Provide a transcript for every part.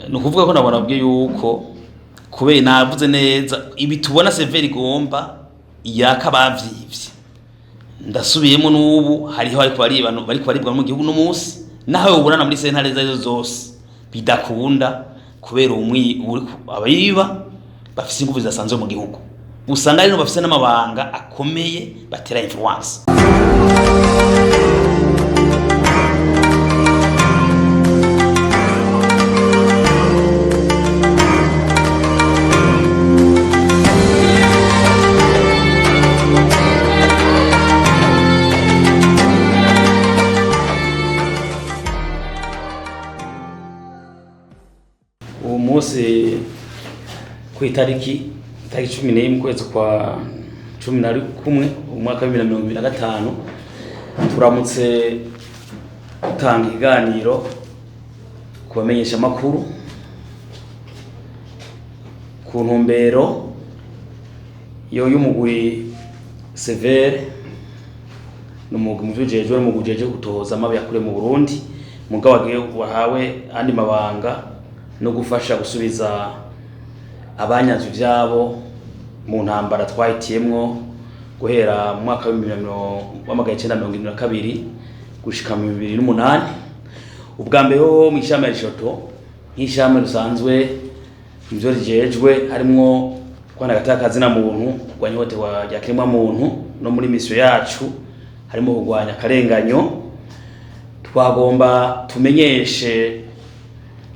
nukuvuga ko nabona bwe yuko kubera navuze neza ibi tubona severe igomba yakabavyivye ndasubiyemo n'ubu hariho bariko baribwa mu gihugu no munsi naho uburana muri sentare zayo zose bidakunda kubera abayiba bafise ingufu zidasanzwe mu gihugu usanga rero bafise n'amabanga akomeye batera influence. Umunsi ku itariki 11 kwezi kwa 11 umwaka wa 2025 turamutse gutanga iganiro kubamenyesha makuru ku ntumbero y'umugwi severe n'umugwi muvijejwe mu gujeje gutoza amabi yakure mu Burundi mugabo wahawe andi mabanga no gufasha gusubiza abanyazi vyabo mu ntambara twahitiyemwo guhera mu mwaka wa 1972 gushika mu 2008 ubwa mbere ho mu ishamba rishoto nk'ishamba rusanzwe ivyo rijejwe harimwo kwana gatakazi na muntu kugwanya hote wa yakiremwa muntu no muri mission yacu harimo kugwanya karenganyo twagomba tumenyeshe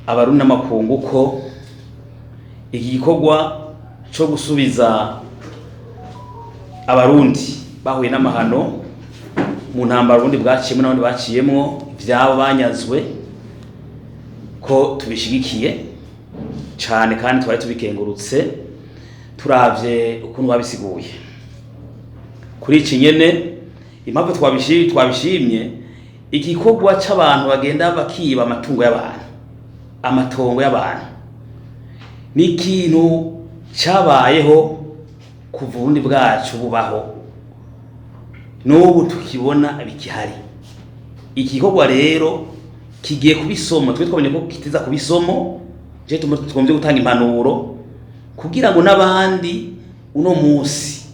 abarundi n'amakungu ko iki gikorwa cyo gusubiza abarundi bahuye n'amahano mu ntambara Burundi bwaciyemo n'abandi baciyemwo vyabo banyazwe ko tubishigikiye cyane kandi twari tubikengurutse turavye ukuntu babisiguye kuri iki nyene impamvu twabishimye igikorwa c'abantu bagenda bakiba amatongo y'abantu ni ikintu cyabayeho kuva ubundi bwacu bubaho n'ubu tukibona bikihari. Igikorwa rero kigiye kubisomo twe twabonye ko kitiza kubisomo je tugombye gutanga impanuro kugira ngo n'abandi uno munsi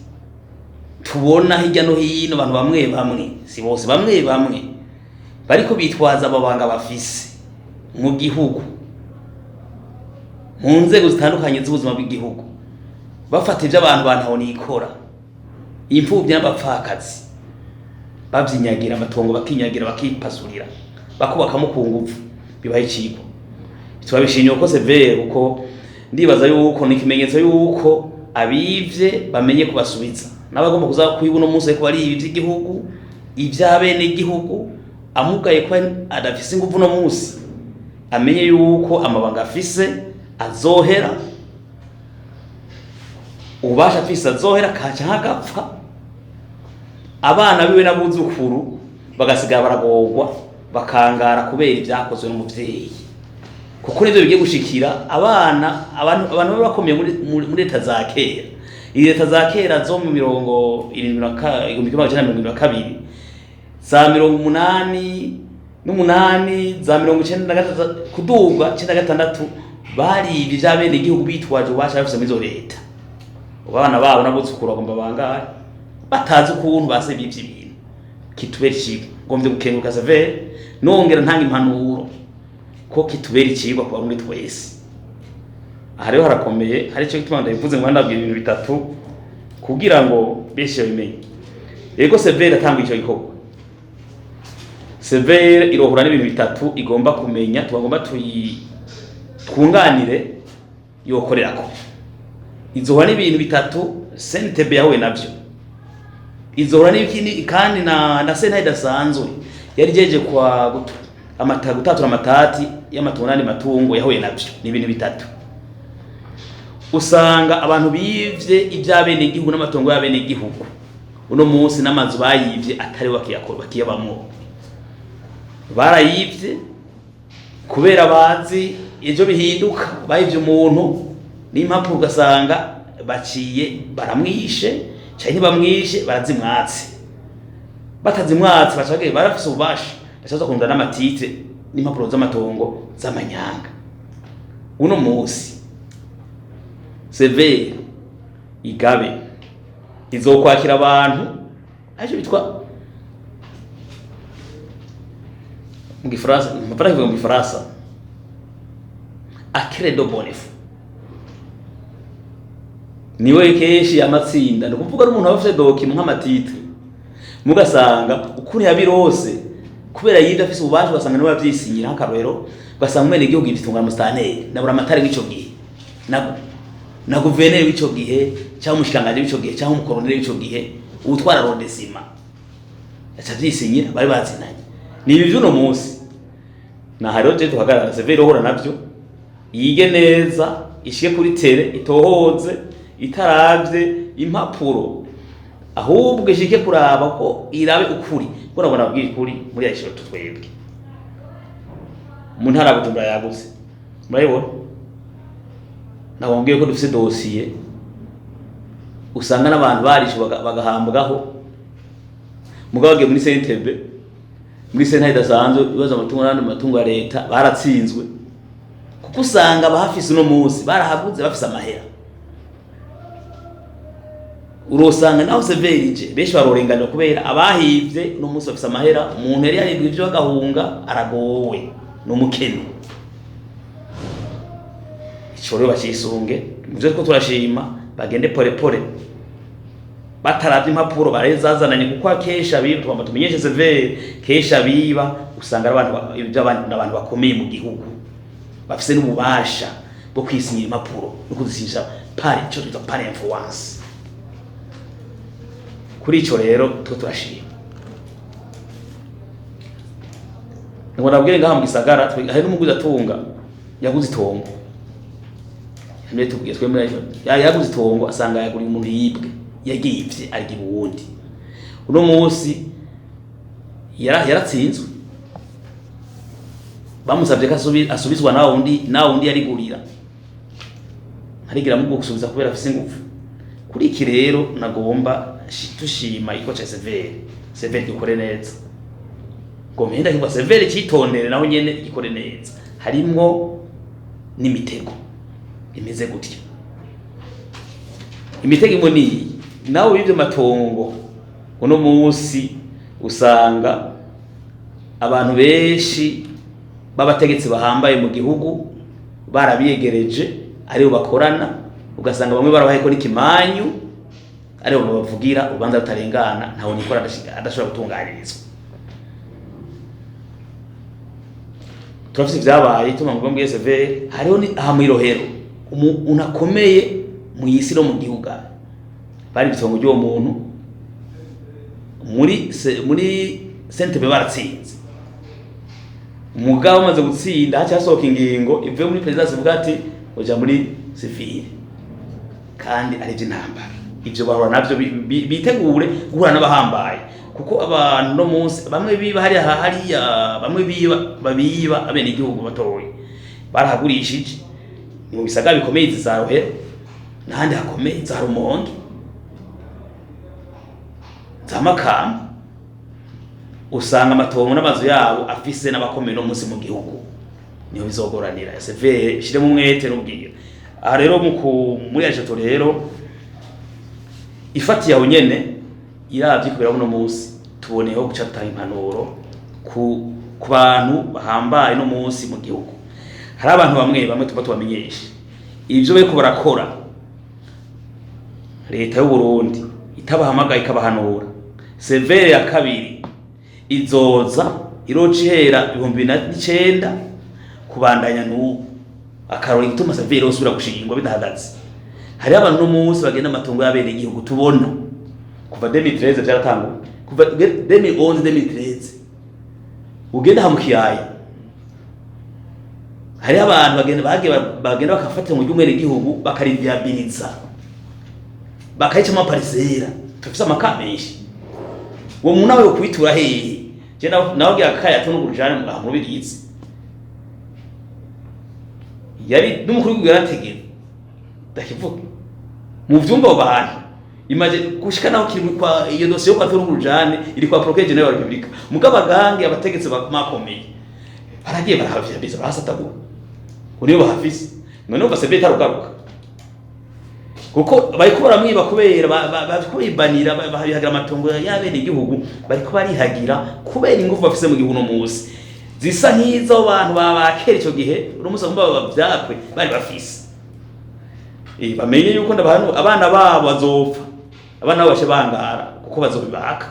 tubona hirya no hino abantu bamwe si bose bamwe bariko bitwaza ababanga bafise mu gihugu mu nzego zitandukanye z'ubuzima bw'igihugu bafata ivyo abantu bantaho nikora imfuvyi n'abapfakazi bavyinyagira amatongo bakinyagira bakipasurira bakubakamo ku nguvu bibaye icigo twabishimye uko severe uko ndibaza yuko ni ikimenyetso yuko abivye bamenye kubasubiza n'abagomba kuza kwiba no munsi ko ari ibivye igihugu ivyabene igihugu amugaye ko adafise inguvu no munsi amenye yuko amabanga afise azohera ubasha afise azohera kaca hagapfa abana biwe n'abuzukuru bagasigara baragorwa bakangara kubera ibyakozwe n'umuvyeyi kuko nivyo bigiye gushikira abantu bakomeye muri leta za kera. Leta za kera zo mu 1972 za 88 za 1993 kuduga 96 bari ivyabene igihugu bitwaje ubasha bafise muri zo leta abana babo n'abuzukuru bagomba bangaye batazi ukuntu basebye ivy'ibintu kitubera ikigo ngombye gukenguruka severe nongera ntanga impanuro ko kitubera ikigo kwa muri twese. Aha rero harakomeye hari cyo gituma ndabivuze ngo ndabwira ibintu bitatu kugira ngo beshe bimenye. Yego severe atanga ico gikorwa severe irohura n'ibintu bitatu igomba kumenya tugomba twunganire yokorerako izohura n'ibintu bitatu sentebe yawe navyo izohura n'ibikini kandi na senta idasanzwe yari jeje kwa gutatura amatati y'amatongo matungo yahuye navyo ni ibintu bitatu. Usanga abantu bivye ivyabene igihugu n'amatongo y'abene igihugu uno munsi n'amazu bayivye atari bakiyabamwo barayivye kubera bazi ejo bihinduka bayivye umuntu n'impapuro ugasanga baciye baramwishe cyane bamwishe barazimwatse batazimwatse bacage barafise ububasha bacaza kunda n'amatite n'impapuro z'amatongo z'amanyanga uno musi severe igabe izokwakira abantu aje bitwa mu gifaransa mu gifaransa acredo bonif niwe keshi amatsinda no kuvuga umuntu afite doki nk'amatitire mugasanga ukuri yabirose kubera yida afise ububasha ugasanga niwe yavyisinyira nk'akarero ugasanga mwene igihugu gifitungana mustaneri nabura amatari w'ico gihe na guverineri w'ico gihe cyangwa umushikanganje w'ico gihe cyangwa umukoroneri w'ico gihe utwara rodesima yacavyisinyira bari bazinanye ni ibi vy'uno munsi na hariho je tuhagarara severe ohora navyo yige neza ishike kuri tere itohoze itaravye impapuro ahubwo ishike kuraba ko irabe ukuri ko nabona bwira ukuri muri yashiro tutwebwe mu ntara Bujumbura yagutse murayibona nabongiye ko dufise dossier usanga n'abantu barishe bagahambwaho mugabage muri CNTB muri sentare idasanzwe ibibazo amatungo n'andi matungo ya leta baratsinzwe kuko usanga abahafise uno munsi barahaguze bafise amahera urosanga naho severije benshi barorenganira kubera abahivye no munsi bafise amahera umuntu yari yaribwe ivyo bagahunga aragowe no mukeno ico rero bacisunge muvyo ko turashima bagende pole pole bataravye impapuro barezazananye kuko akesha biba twamba tumenyeshe severe kesha biba usanga abantu n'abantu bakomeye mu gihugu bafise n'ububasha bwo kwisinyira impapuro no kuzishinja pari cyo twita pari influence kuri ico rero turashima ngo nabwiye ngaha mu gisagara hari n'umuguzi atunga yaguze itongo mbe tubwiye twemera yaguze itongo asanga yaguriye umuntu yibwe yagivye arigi buwundi uno munsi yaratsinzwe bamusabye ko asubizwa nawo undi yarigurira harigira mu gusubiza kubera afise ingufu kuri iki rero nagomba tushima iko cha severe gikore neza ngo mpenda ngo severe kitondere naho nyene gikore neza harimwo n'imitego imeze gutya imitego imwe ni nawe bivyo matongo uno munsi usanga abantu benshi babategetsi bahambaye mu gihugu barabiyegereje aribo bakorana ugasanga bamwe barabaye ko n'ikimanyu aribo bavugira ubanza rutarengana ntaho nikora adashobora gutunganirizwa turafise vyabaye tuma ngo mbwiye severe hariho ni ahamwirohero unakomeye mu yisi no mu gihugu bari bitongo ryo muntu muri CNTB baratsinze umugabo umaze gutsinda hacha hasohoka ingingo ivuye muri presidence ivuga ati oja muri civile kandi ari intambara ivyo bahora navyo bitegure guhura n'abahambaye kuko abantu no munsi bamwe biba hariya bamwe babiba abene igihugu batoye barahagurishije ni mu bisaga bikomeye zizarohe nahandi hakomeye za Rumonge zamakamba usanga amatongo n'amazu yabo afise n'abakomeye no munsi mu gihugu niho bizogoranira severe shire mu mwete n'ubwira aha rero muri ajeto rero ifati yaho nyene iravye kubera buno munsi tuboneho guca tutanga impanuro ku bantu bahambaye no munsi mu gihugu hari abantu bamwe tuba tubamenyesha ivyo bariko barakora leta y'u Burundi itabahamagaye ikabahanura severe ya kabiri izoza irocihera 2009 kubandanya n'ubu akarori gituma severe osubira gushingwa bidahagaze hari abantu no munsi bagenda amatongo y'abene igihugu tubona kuva 2013 byaratanguye kuva 2011 2013 ugenda hamukiyaye hari abantu bagenda bakafata mu ry'umwene igihugu bakarivyabiliza bakayica amaparisera tufise amakameshi uwo muntu nawe kwitura hehe je nawe gakaya tunugurujane mu gahamuru bigize yari n'umukuru w'igarategera ndakivuga mu vyumba abantu imaje gushika naho kiri kwa iyo dosiye yo kwa tunugurujane iri kwa procureur general wa Republika mugabagange abategetse bakomeye baragiye barahavya biza barasatagu uniyo bahafise none uva severe tarugaruka kuko bariko baramwiba kubera bakwibanira bahagira amatongo y'abene igihugu bariko barihagira kubera ingufu bafise mu gihugu no musi zisa nk'izo abantu babakera ico gihe urumusa kumba bavyakwe bari bafise bamenye yuko ndabahanu abana babo bazopfa abana babo bashe bangara kuko bazobibaka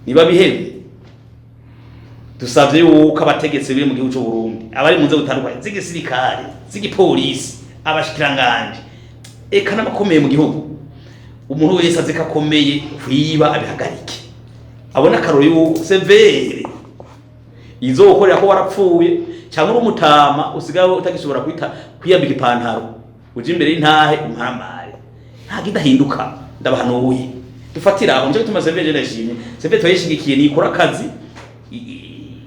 niba bihebe dusavye yuko abategetsi biri mu gihugu cyo Burundi abari munze gutandukanye z'igisirikare z'igipolisi abashikiranganje eka n'abakomeye mu gihugu umuntu wese azeka akomeye kwiba abihagarike abona karoro yuko severe izokorera ko warapfuye cyangwa urumutama usigaye utagishobora kwiyambika ipantaro uje imbere y'intahe umparamare ntago idahinduka ndabahanuye dufatira aho nje gutuma severe ndashimye severe twayishigikiye nikora akazi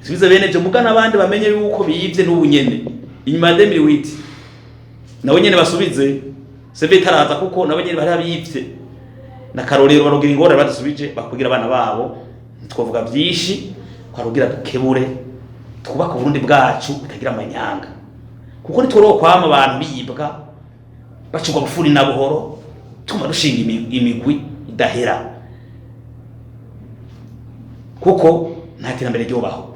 subiza bene byo mugana abandi bamenye yuko biyivye n'ubunyene inyuma ya 2008 nawe nyene basubize severe taraza kuko nawe nyene bari abiyivye na karorero barugira ingora badusubije bakugira abana babo twovuga byinshi kwarugira dukebure twubaka Burundi bwacu butagira amanyanga kuko nitworo kwama abantu biyibwa bacugwa bufuri na buhoro tuma dushinga imigwi idahera kuko nta terambere ryobaho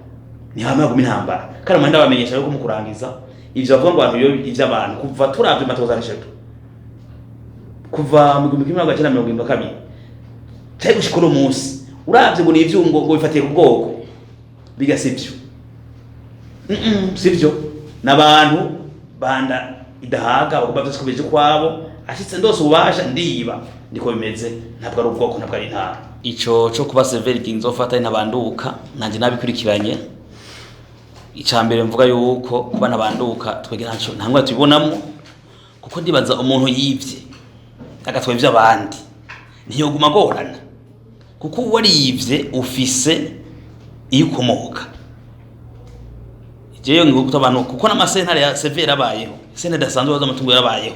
ni hamwe yo intambara kandi amanda bamenyesha yuko mu kurangiza ivyo bavuga ngo abantu ivy'abantu kuva turavye matoza risheto kuva mu 1972 cyari gushikora umunsi uravye ngo n'ivyungo ngo bifatiye ku bwoko bigasivyo sivyo nabantu banda idahaga bagomba byose kubeje kwabo ashitse ndose ubasha ndiba ndiko bimeze ntabwo ari ubwoko ntabwo ari intara ico cyo kuba severe kinzofata n'abanduka nanje nabikurikiranye icambere mvuga yuko kuba nabanduka twege ntaco ntangwa tubibonamo kuko ndibaza umuntu yivye agatwaye ivy'abandi ntiyoguma gorana kuko warivye ufise iyo ukomoka jeyo ngo abantu kuko n'amasentare ya severe abayeho sene dasanzwe baza amatungo yarabayeho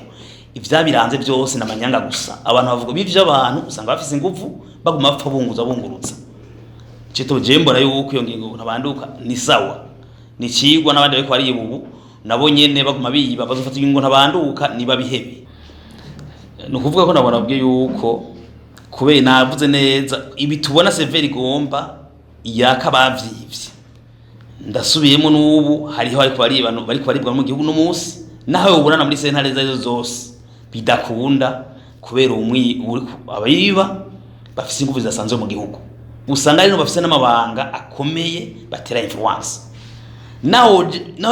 ivyabiranze byose namanyanga gusa abantu bavuga bivyo abantu usanga bafise ingufu baguma bapfa bungurutsa cito jembora yuko iyo ngingo nabanduka ni sawa ni cigwa n'abandi bariko bari ubu nabo nyene baguma biba bazofata ingingo nabanduka niba bihebe no kuvuga ko nabona bwe yuko kubera navuze neza ibi tubona severe igomba yaka bavyivye ndasubiyemo n'ubu hariho ariko bari abantu bariko baribwa mu gihugu no munsi naho uburana muri sentare zazo zose bidakunda kubera abayiba bafise ingufu zasanzwe mu gihugu usanga ari no bafise n'amabanga akomeye batera influence naho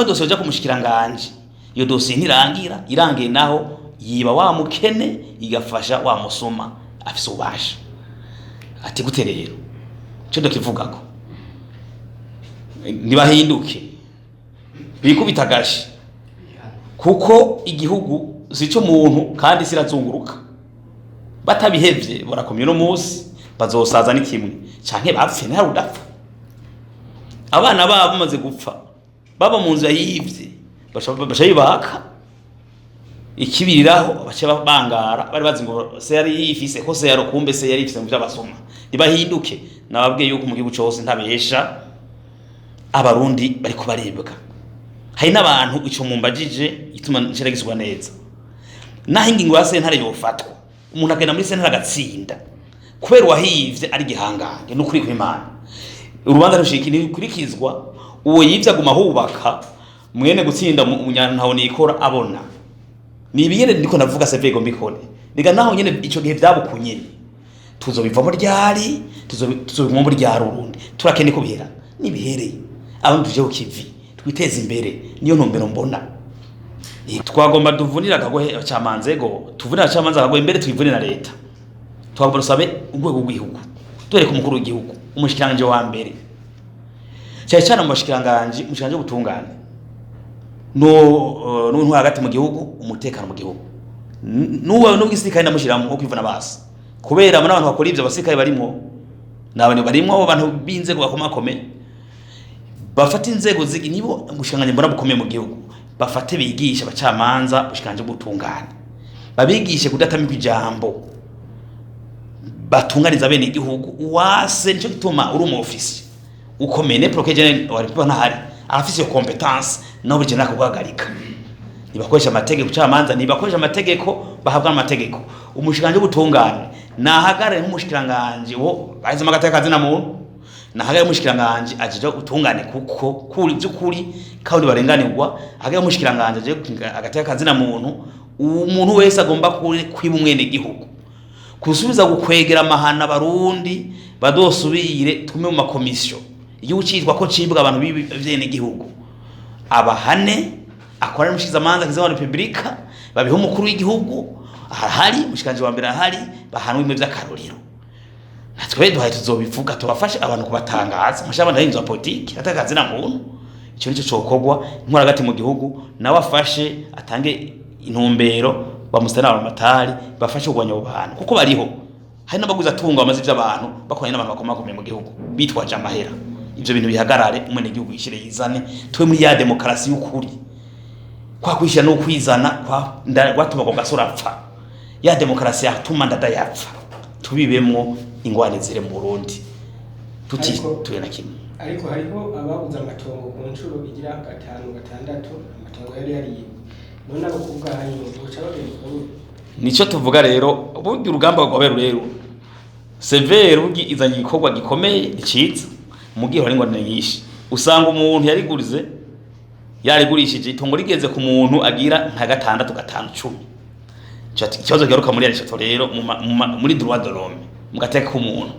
dosiye uja kumushikiranganje iyo dosiye ntirangira irangiye naho yiba wa mukene igafasha wa musoma afise ubasha ati gute rero cyo ndakivugako nibahinduke bikubitagashi kuko igihugu sico umuntu kandi sirazunguruka batabihevye barakomye no musi bazosaza ni kimwe canke bapfe naho udapfa abana babo bamaze gupfa baba mu nzu yivye bashayibaka ikibiriraho bace bangara bari bazi ngo se yari ifise ko se yarokumbe se yari ifise mu by'abasoma nibahinduke nababwiye yuko mu gihugu cyose ntabesha abarundi bariko barebwa hari n'abantu ico mumbajije ituma nshiragiswa neza naho ingingo ya sentare yofatwa umuntu agenda muri sentare agatsinda kubera wahivye ari gihangange no kuri kw'Imana urubanza rushiki ni kurikizwa uwo yivye aguma hubaka mwene gutsinda munyantaho nikora abona nibiyene ndiko navuga sevego mbikone niga naho nyene ico gihe vyabukunye tuzobivamo ryari tuzobivamo muri ryari urundi turakene ko bihera nibihereye abantu tuje ukivi twiteze imbere niyo ntumbero mbona twagomba duvunira akagohe cyamanzego tuvunira cyamanza akagohe imbere twivunira leta twagomba rusabe urwego rw'igihugu dore ku mukuru w'igihugu umushikiranganje wa mbere cyane mu bashikiranganje umushikiranganje gutungana no hagati mu gihugu umutekano mu gihugu nuwa n'ubwisirikare ndamushiramo uko kwivuna basi kubera abantu bakora ivyo abasirikare barimo nabane barimo abo bantu binzego bakomakome bafata inzego zigi nibo umushikiranganje mbona bukomeye mu gihugu bafate bigisha abacamanza bushikanje gutungana babigishe kudatamika ijambo batunganiza bene igihugu wase nico gituma uri mu office ukomene prokeje wari ntahari afise yo competence no bije nako guhagarika nibakoresha amategeko camanza nibakoresha amategeko bahabwa amategeko umushikanje ubutungane nahagare nk'umushikiranganje wo bahize magateka kazi na muntu nahagare umushikiranganje ajeje utungane kuko kuri byukuri kandi barenganirwa hagare umushikiranganje aje agateka kazi na muntu umuntu wese agomba kwiba umwene gihugu kusubiza gukwegera amahana barundi badosubire tume mu makomisiyo iyo ucitwa ko cibwa abantu b'vyene gihugu abahane akora mushikiza manza kizawa republika babiho umukuru w'igihugu ahari mushikanje wa mbere ahari bahanwe imwe vy'akarorero natwe duhaye tuzobivuga tubafashe abantu kubatangaza mushaba ndahinzwa politiki atakazi na muntu ico nico cokogwa nkora gati mu gihugu nawe afashe atange intumbero bamusana abamatari bafashe kugwanya abantu kuko bariho hari n'abaguza tunga bamaze ivy'abantu bakoranye n'abantu bakomakomeye mu gihugu bitwaje amahera ivyo bintu bihagarare umene gihugu yishire yizane twe muri ya demokrasi y'ukuri kwa kwishira no kwizana kwa gwatuma ko gasura apfa ya demokrasi yatuma ndada yapfa tubibemwo ingwane zire mu Burundi tuti tuyena kimwe ariko hariho ababuza amatongo ku ncuro igira 5 6 amatongo yari none abo kuvuga hanyuma uca bagenda nico tuvuga rero buryo urugamba rwabera rero severe buryo izanye igikorwa gikomeye iciza mugihe hari ngwane nyinshi usanga umuntu yarigurize yarigurishije itongo rigeze ku muntu agira nka 6 5 10 ikibazo garuka muri yarishato rero muri droit de l'homme mugateka ku muntu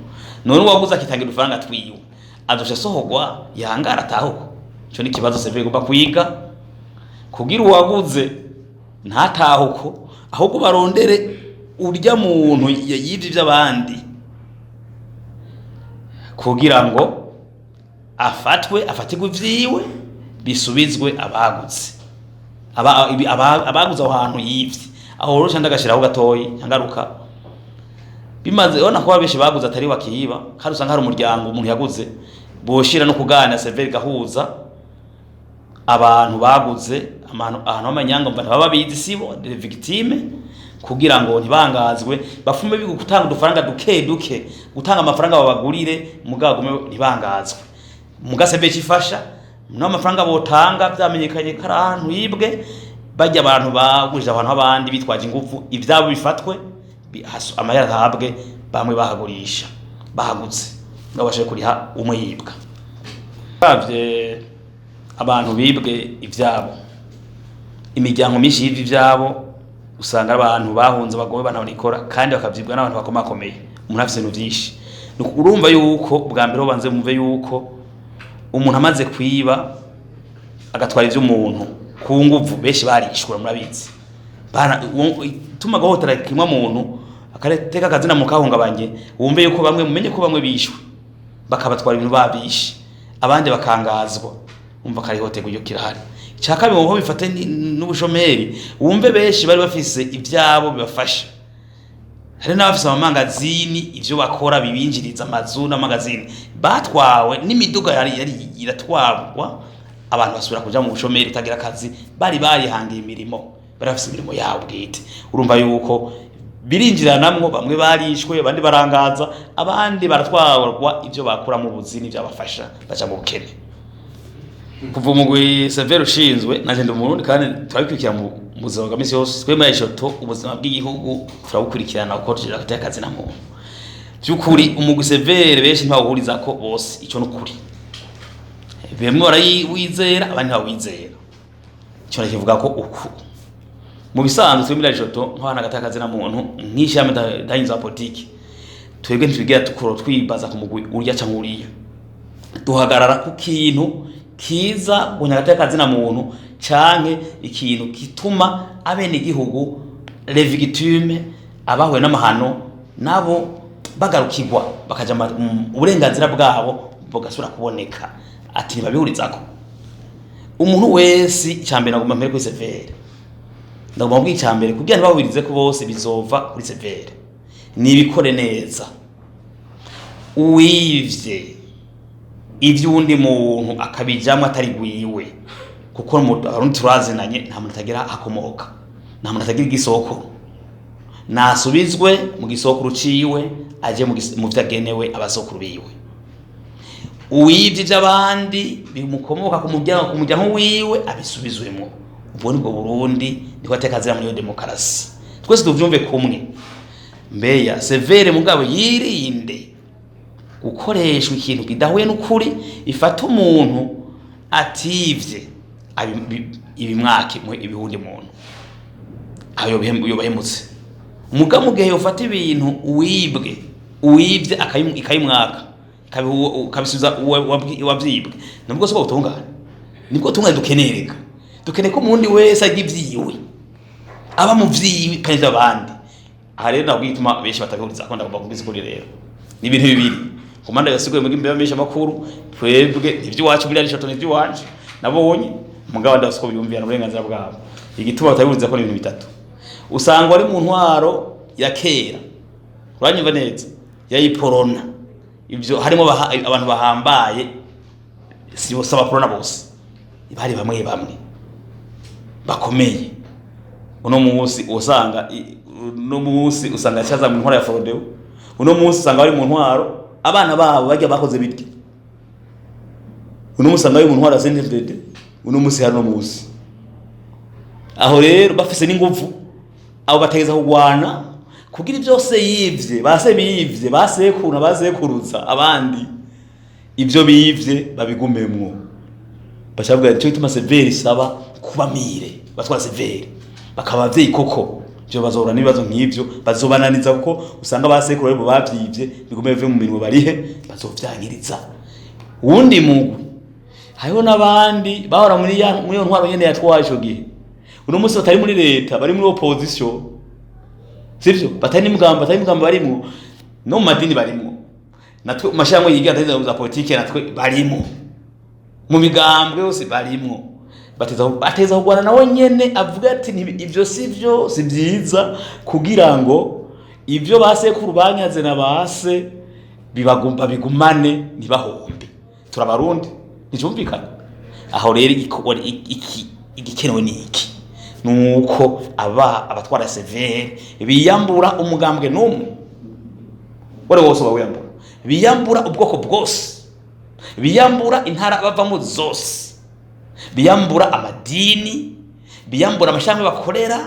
none waguza kitangira ufaranga twiwe adosha sohogwa yangara tahuko cyo ni kibazo severe gomba kwiga kugira uwaguze ntatahuko ahubwo barondere urya muntu yivye by'abandi kugira ngo afatirwe ivyiwe bisubizwe abaguze abaguze aho hantu yivye aho rosha ndagashiraho gatoyi nyangaruka bimaze ona ko abeshi baguze atari wakiyiba kandi usanga hari umuryango umuntu yaguze boshira no kugana severe gahuza abantu baguze ahantu amanyanga mva baba bizi sibo de victime kugira ngo ntibangazwe bafume bigu gutanga udufaranga duke gutanga amafaranga babagurire mugagume ntibangazwe mugasebe cifasha n'amafaranga botanga byamenyekanye karantu yibwe bajya abantu bagurije abantu abandi bitwaje ingufu ivyabo bifatwe amayara habwe bamwe bahagurisha bahaguze ngabashe kuriha umwe yibwa bavye abantu bibwe ivyabo imiryango myinshi y'ivyo ivyabo usanga abantu bahunze bagobe bana barikora kandi bakavyibwa n'abantu bakomakomeye umuntu afise no vyinshi urumva yuko bwa mbere banze mumve yuko umuntu amaze kwiba agatwara ivyo umuntu ku nguvu beshi barishura murabizi bana tuma gahotera kimwa muntu akareteka akazina mu kahungabanye wumve yuko bamwe mumenye ko bamwe bishwe bakabatwara ibintu babishe abandi bakangazwa umva kari hotegwa iyo kirahari cyaka biho bifate n'ubushomeri wumve beshi bari bafise ivyabo bibafasha hari n'abafise amangazini ivyo bakora bibinjiriza amazu n'amagazini batwawe n'imiduga yari iratwarwa abantu basubira kuja mu bushomeri utagira akazi bari hangiye imirimo bari bafise imirimo yabo bwite urumva yuko birinjiranamwo bamwe barishwe abandi barangaza abandi baratwarwa ivyo bakura mu buzini byabafasha baja mu bukene kuva umugwi severe ushinzwe naje ndi Burundi kandi twabikurikira mu buzima bwa misi yose twe muri Eshoto ubuzima bw'igihugu turabukurikirana uko tujira guteka kazi na muntu byukuri umugwi severe benshi ntibawuhuriza ko bose ico n'ukuri bemwe barayizera abandi ntawizera cyo kivuga ko uku mu bisanzwe twe muri Eshoto nk'abana gateka kazi na muntu nk'ishame dahinza politiki twebwe ntibigera tukuro twibaza ku mugwi urya cyangwa uriya duhagarara ku kintu kiza gunyagata kazi na muntu canke ikintu kituma abene igihugu les victimes abahuye n'amahano nabo bagarukirwa bakaja uburenganzira bwabo bogasura kuboneka ati babihurizako umuntu wese cyambere nagomba mpere kuri severe ndagomba mbwi cyambere kugira ntibahurize ko bose bizova kuri severe nibikore neza uwivye ivyundi muntu akabijamwe atari gwiwe kuko abarundi turazinanye nta muntu atagira akomoka nta muntu atagira igisoko nasubizwe mu gisoko ruciwe aje mu vyagenewe abasokuru biwe uwivye by'abandi bimukomoka ku muryango wiwe abisubizwemo ubwo nibwo Burundi niko atekazira muri demokarasi twese tuvyumve kumwe mbeya severe mugabo yirinde gukoreshwa ikintu kidahuye n'ukuri ifata umuntu ativye ibimwake ibihundi muntu ayo bahemutse umugabo mu gihe ufata ibintu uwibye akayimwaka kabisubiza wavyibwe nubwo so butungana nibwo tungana dukenereka dukeneye ko umundi wese agira ivyiwe aba mu vyiwe kandi abandi aha rero nabwo gituma benshi batabihuriza akunda kubakubiza kuri rero ni ibintu bibiri komanda yasiguye mu gimbere bamesha makuru twebwe ivyo wacu muri ari shoto n'ivyo wanje nabonye mugabo ndasuko biyumvira n'uburenganzira bwabo igituma batabihuriza ko ni ibintu bitatu usanga ari mu ntwaro ya kera uranyumva neza yayiporona ivyo harimo abantu bahambaye si bose abaporona bose bari bamwe bakomeye uno munsi usanga cyaza mu ntwaro ya Frodeo uno munsi usanga bari mu ntwaro abana babo bajya bakoze bityo uno munsi usanga bari mu ntwaro ya CNDD uno munsi hano munsi aho rero bafise n'inguvu abo bategeza kugwana kugira byose yivye bivye basekuna bazekuruza abandi ivyo bivye babigumemwo bashabwa cyo gituma severe saba kubamire batwara severe bakaba vye koko byo bazora nibazo nk'ivyo bazobananiza kuko usanga basekuru rero bavyivye bigume bive mu mirimo barihe bazovyangiriza uwundi mugwi hariho nabandi bahora muri yo ntwaro nyene yatwaje gihe uno munsi batari muri leta bari muri opposition sivyo batari mugamba barimo no madini barimo natwe mashamwe yiga ndaza za politike natwe barimo mu migambwe yose barimo bateza kugwana nawe nyene avuga ati ivyo sivyo si byiza kugira ngo ivyo basekuru banyaze na base bibagumba bigumane ntibahombe turabarundi nticyumvikana aho rero igikenewe ni iki nuko abatwara severe biyambura umugambwe numwe wari wose bawiyambura biyambura ubwoko bwose biyambura intara bavamo zose biyambura amadini biyambura amashami bakorera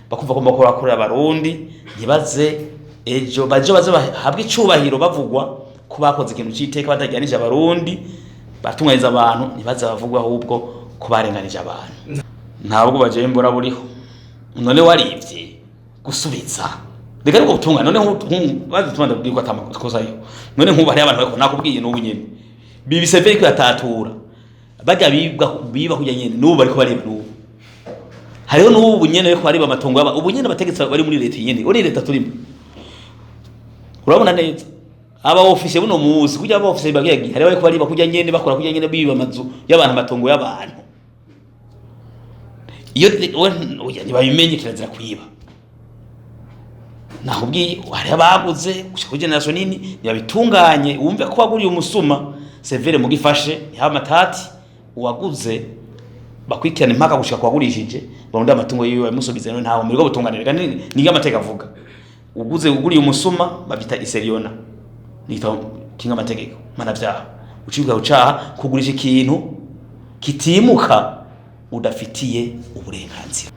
bakumva ko bakorera abarundi ntibaze ejo baje bahabwa icubahiro bavugwa ko bakoze ikintu cyiteka batajyanije abarundi batunganyiriza abantu ntibaze bavugwa ahubwo ko barenganije abantu ntabwo bajembura buriho none warivye gusubiza reka riko gutungana none bazituma ndabwirwa atamakosa yo none nkuba hari abantu bako nakubwiye n'ubu nyene bibiseveri ko yatatura bajya biba kujya nyene n'ubu bariko bareba n'ubu hariho n'ubu nyene ko bari bamatongo yaba ubu nyene bategetse bari muri leta nyene uri leta turimo urabona neza aba office buno muzi kujya aba office bagiye hari bari ko bari bakujya nyene bakora kujya nyene biba amazu y'abantu amatongo y'abantu iyo ntibabimenye kirazira kwiba nakubwiye hari abaguze ku generation nini yabitunganye wumve ko waguriye umusuma severe mugifashe yaba matati uwaguze bakwikirana impaka gushika kwagurishije barundi amatungo yiwe bamusubize none ntawo muri go butunganirega ni amateka avuga uguriye umusuma babita iseriona nita kinga amategeko manavyaha ucibwa ucaha kugurisha ikintu kitimuka udafitiye uburenganzira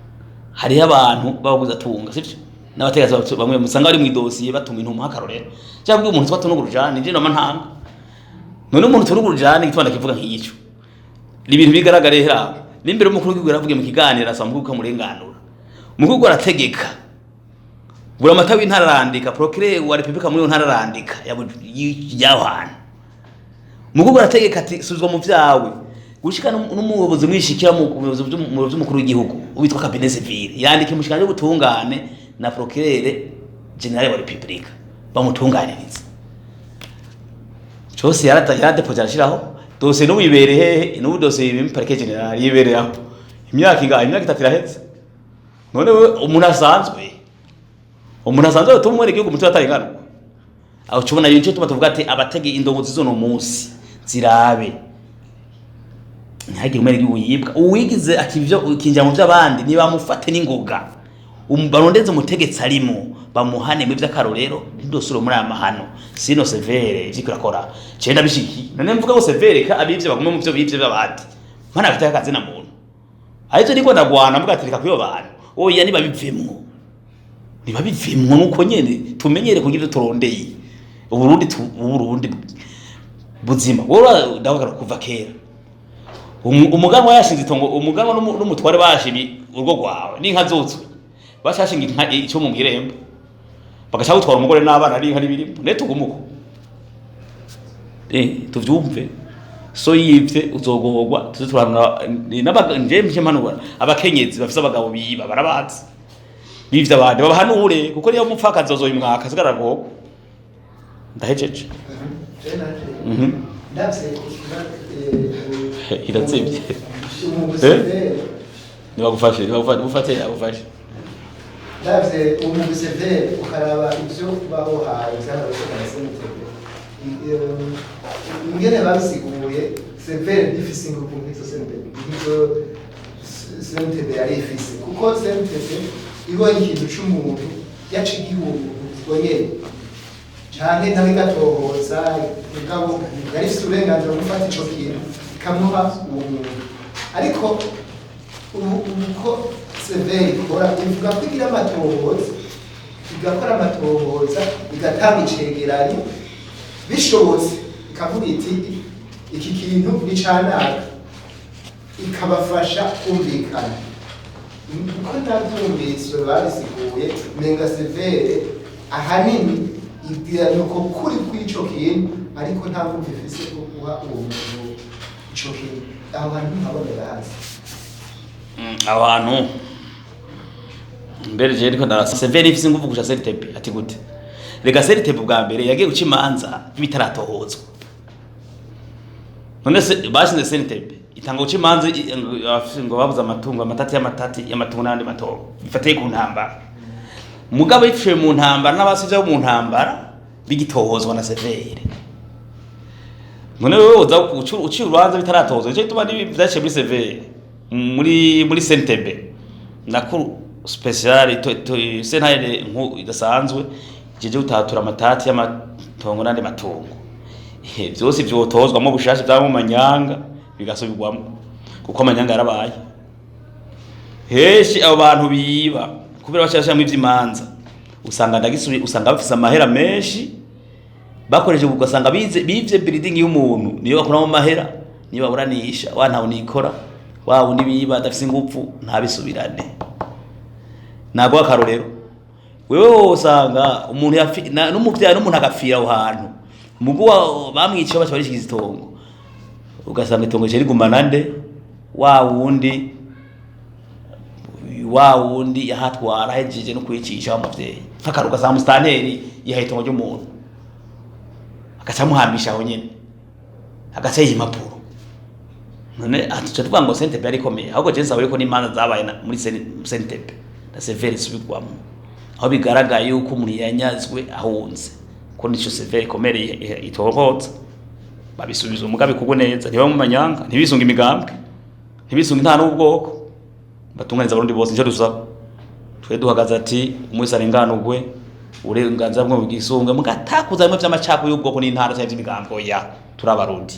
hari abantu baguza tunga sivyo n'abategaza bamwe musanga ari mu idosiye batuma intu muhakarorero cyangwa umuntu twatu n'urujane nje nama ntanga none umuntu turugurujane gitwanda kivuga nk'iyico ibintu bigaragare hera nimbere umukuru w'igihugu yaravuge mu kiganiro asamba ko murenganura umukuru arategeka bura matawi ntararandika procureur wa republika muri ntararandika yawana umukuru arategeka ati suzwa mu vyawe gushika n'umuyobozi mwishikira mu buyobozi by'umukuru w'igihugu ubitwa cabinet civil yandike mushikanje gutungane na procureur general wa republika bamutunganiriza cyose yaradepoje arashiraho dose no wibere hehe no dose yibim parquet general yibere aho imyaka 3 iraheze none umuntu asanzwe tumwere igihugu mutu atarengana aho cubona yinje tuvuga ati abatege indongozi zo no munsi zirabe ntihagire umwere igihugu yibwa uwigize ati ivyo kinjya mu by'abandi niba mufate n'ingoga barondeze umutegetsi arimo bamuhane mu by'akarorero ndosuro muri amahano sino severe ikikora cenda bishiki none mvuga ngo severe ka abivye bagume mu byo bivye by'abandi mana afite akazi na muntu Aizo niko ndagwana mugatereka kuyo bantu. Oya niba bivemwo. Niba bivemwo nuko nyene tumenyere kugira turondeye. Uburundi buzima. Wora ndabagara kuva kera. Umuganwa yashinze itongo umuganwa n'umutware bashibi urwo gwawe n'inka zotswe. Bashashinga inka icyo mu ngirembo. Bagacha gutwara umugore n'abana ari inka nibirimo. Netugumuko. Tuvyumve. So yivye uzogorwa tuziturana nje mpanura abakenyezi bafise abagabo biba barabazi bivye abandi babahanure kuko niyo mupfaka zozoye umwaka sigaragoko ndahejeje ndavye iratsebye nibagufashe ufate ndavye umugusevere ukaraba ivyo bawohaye by'abasenateri ingene babisiguye severe difficile nk'uko senateri yari ifise kuko senateri ibonye ikintu c'umuntu yaciye umuntu bonyene cyane ntabe gatohoza mugabo yari ifise uburenganzira bwo gufata ico kintu ikamuha uwo muntu ariko uko severe ikora ivuga ko igira amatohoza igakora amatohoza igatanga icegeranyo bishobotse ikavuga iti iki kintu ni canaka ikabafasha kumvikana uko ndavyumvise babisiguye menga severe ahanini igira nuko kuri kw'ico kintu ariko nta mvugo ifise ko guha uwo muntu ico kintu aho hantu ntabonera hasi abantu mbere je ariko ndarasa severe ifise ingufu gusha seritepe ati gute rega seritepe bwa mbere yagiye guca imanza bitaratohozwa none se bashinze seritepe itanga guca imanza ngo babuza amatungo y'amatungo n'andi matongo bifatiye ku ntambara mugabo yifishe mu ntambara n'abasivye mu ntambara bigitohozwa na severe none wewe uza uci urubanza bitaratohozwa cyo tuma n'ivyaciye muri severe muri seritepe nakuru special sentare nku idasanzwe jeje utatura amatati y'amatongo n'andi matongo byose vyotozwamo bushashe bya manyanga bigasubirwamo kuko amanyanga yarabaye heshi abo bantu biba kubera bashasha mu ivyimanza usanga usanga bafise amahera menshi bakoreje ugasanga bivye building y'umuntu niyo bakora mu mahera niyo baburanisha wa ntawo nikora wa undi biba adafise ingupfu ntabisubirane nago akarorero wewe usanga umuntu n'umuvyaye n'umuntu agafira aho hantu mugo bamwica baca barishikiza itongo ugasanga itongo cyo rigumana nde wa wundi yahatwara hejeje no kwicisha umuvyeyi fakaruka za mustanteri yahitongo ry'umuntu akacamuhambisha aho nyene agaca yimapuro none atuca tuvuga ngo sentepe yari ikomeye ahubwo je nsaba yuko n'imanza zabaye muri sentepe na severe subirwamo aho bigaragaye yuko umuntu yanyazwe ahunze ko nico severe ikomere itohotsa babisubiza umugabe kugo neza niba mu manyanga ntibisunga imigambwe ntibisunga nta n'ubwoko batunganiza abarundi bose nico dusaba twe duhagaze ati umwese arenganurwe uburenganzira bwo bwisunga mugatakuza bimwe vy'amacako y'ubwoko n'intara cyangwa imigambwe ya turabarundi